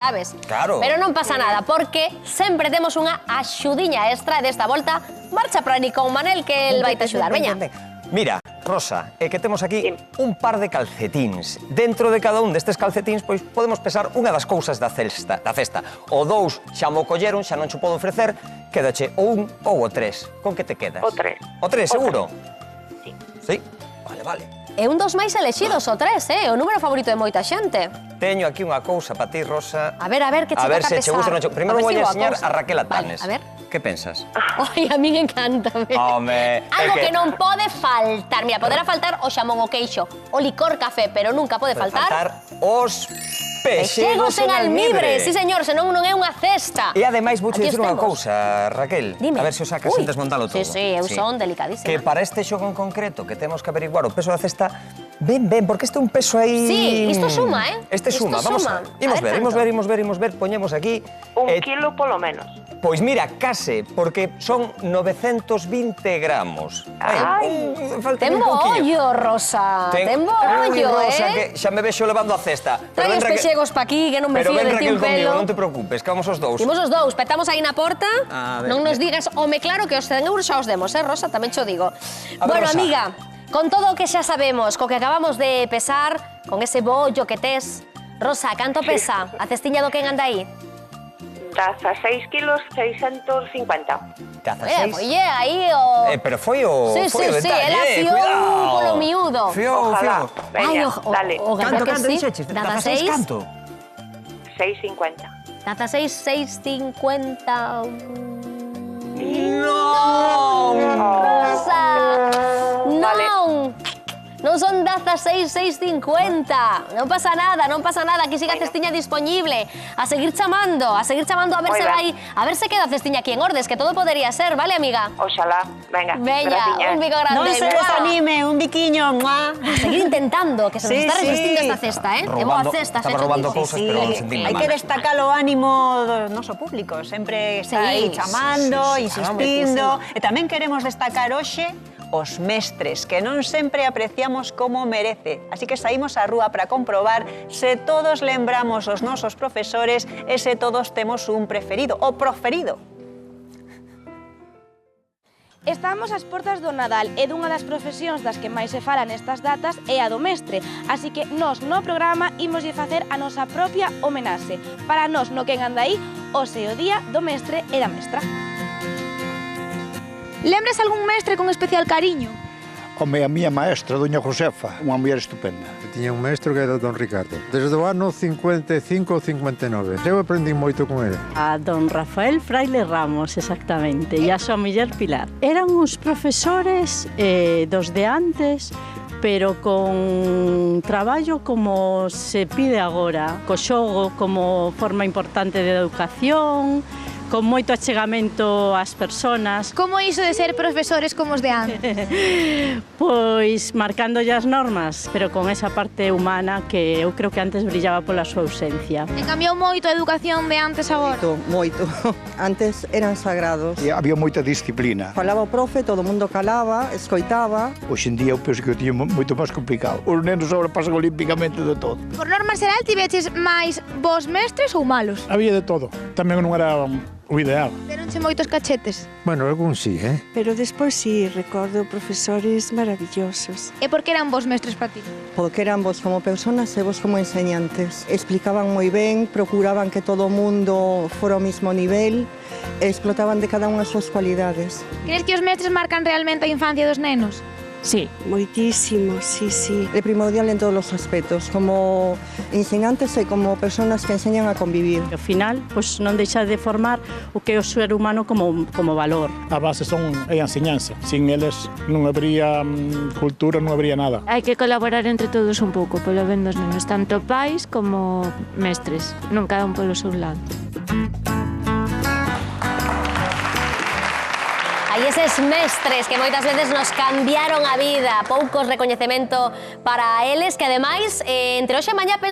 sabes? Claro. Pero non pasa nada, porque sempre temos unha axudiña extra e desta volta marcha para Nico Manel que el vai te axudar, veña. Mira, Rosa, é que temos aquí un par de calcetíns. Dentro de cada un destes calcetíns, pois, podemos pesar unha das cousas da cesta. O 2 xa mo colleron, xa non cho podo ofrecer, quédache o 1 ou o 3. Con que te quedas? O 3. O 3, seguro? Sí. Sí? Vale, vale. É un dos máis elexidos, o 3, o número favorito de moita xente. Teño aquí unha cousa para ti, Rosa. A ver, que che toca pesar. A ver se che gusta ou non. Primeiro vou a enseñar a Raquel Atanes. Vale, a ver. Que pensas? Ai, a min encanta. Home, algo que non pode faltar. Mira, poderá faltar o xamón, o queixo, o licor café, pero nunca pode faltar os pexegos en almibre. Sí, señor, senón non é unha cesta. E ademais vouche Aquí dicir unha estamos. cousa, Raquel. Dime. A ver se o sacas sen desmontalo todo. Sí, eu son delicadísima. Que para este xogo en concreto que temos que averiguar o peso da cesta, ven, porque este é un peso aí... Sí, isto suma, Este suma, vamos a ver. Imos ver, poñemos aquí... 1 kilo polo menos. Pois mira, case, porque son 920 gramos. Ten bo ollo, Rosa. Ten bo ollo, Rosa, que xa me vexo levando a cesta. Trae os pexegos pa aquí, que non me fío de ti un pelo. Non te preocupes, que vamos os dous. Imos os dous, petamos aí na porta. Non nos digas, home, claro que os 100 euros xa os demos, Rosa? Tamén cho digo. Bueno, amiga, con todo o que xa sabemos, co que acabamos de pesar, con ese bollo que tes, Rosa, canto pesa a cestiña do que anda aí? 16 kilos 650. 16. Oye, aí o... Pero foi o detalle, ela fiou polo miúdo. Fiou. Veña, dale. O gallo que sí. Dixeches? 16 canto? 650. 650... Non! Rosa! Vale. Non son 16,650. Non pasa nada, aquí sigue a cestiña disponible. A seguir chamando a ver se vai, a ver se queda a cestiña aquí en Ordes, que todo podería ser, vale, amiga? Oxalá, venga. Veña, un bico grande. Non se desanime, un biquiño. A seguir intentando, que se nos está resistindo esta cesta, É boa cesta, Estaba robando cousas, pero non sentimos Hai que destacar o ánimo do noso público. Sempre está aí chamando, insistindo. E tamén queremos destacar hoxe os mestres, que non sempre apreciamos como merece. Así que saímos á rúa para comprobar se todos lembramos os nosos profesores e se todos temos un preferido, o proferido. Estamos ás portas do Nadal e dunha das profesións das que máis se fala nestas datas é a do mestre, así que nós no programa imoslle facer a nosa propia homenaxe. Para nós no Quen anda aí, hoxe é o día do mestre e da mestra. Lembras algún mestre con especial cariño? Home, a miña maestra, doña Josefa, unha muller estupenda. Tiña un maestro que era don Ricardo. Desde o ano 55 ou 59. Eu aprendi moito con ele. A don Rafael Fraile Ramos, exactamente, e a súa muller Pilar. Eran uns profesores dos de antes, pero con traballo como se pide agora, co xogo como forma importante de educación, con moito achegamento ás persoas. Como iso de ser profesores como os de antes? Pois marcándolle as normas, pero con esa parte humana que eu creo que antes brillaba pola súa ausencia. E cambiou moito a educación de antes agora? Moito. Antes eran sagrados. E había moita disciplina. Falaba o profe, todo o mundo calaba, escoitaba. Hoxe en día eu penso que o tiño moito máis complicado. Os nenos agora pasan olímpicamente de todo. Por norma xeral, tiveches máis bons mestres ou malos? Había de todo. Tamén non era o ideal. Deronche moitos cachetes? Bueno, algún sí, Pero despois sí, recordo profesores maravillosos. E por que eran bons mestres para ti? Porque eran vos como personas e vos como enseñantes. Explicaban moi ben, procuraban que todo o mundo fora ao mismo nivel, e explotaban de cada unha as súas cualidades. Crees que os mestres marcan realmente a infancia dos nenos? Sí. Moitísimo, sí. É primordial en todos os aspectos, como enseñantes e como personas que enseñan a convivir. Ao final, pois non deixa de formar o que é o ser humano como valor. A base é a enseñanza. Sin eles non habría cultura, non habría nada. Hai que colaborar entre todos un pouco, polo ben dos nenos, tanto pais como mestres, non cada un polo seu lado. Hai eses mestres que moitas veces nos cambiaron a vida, poucos recoñecemento para eles, que ademais, entre hoxe e mañá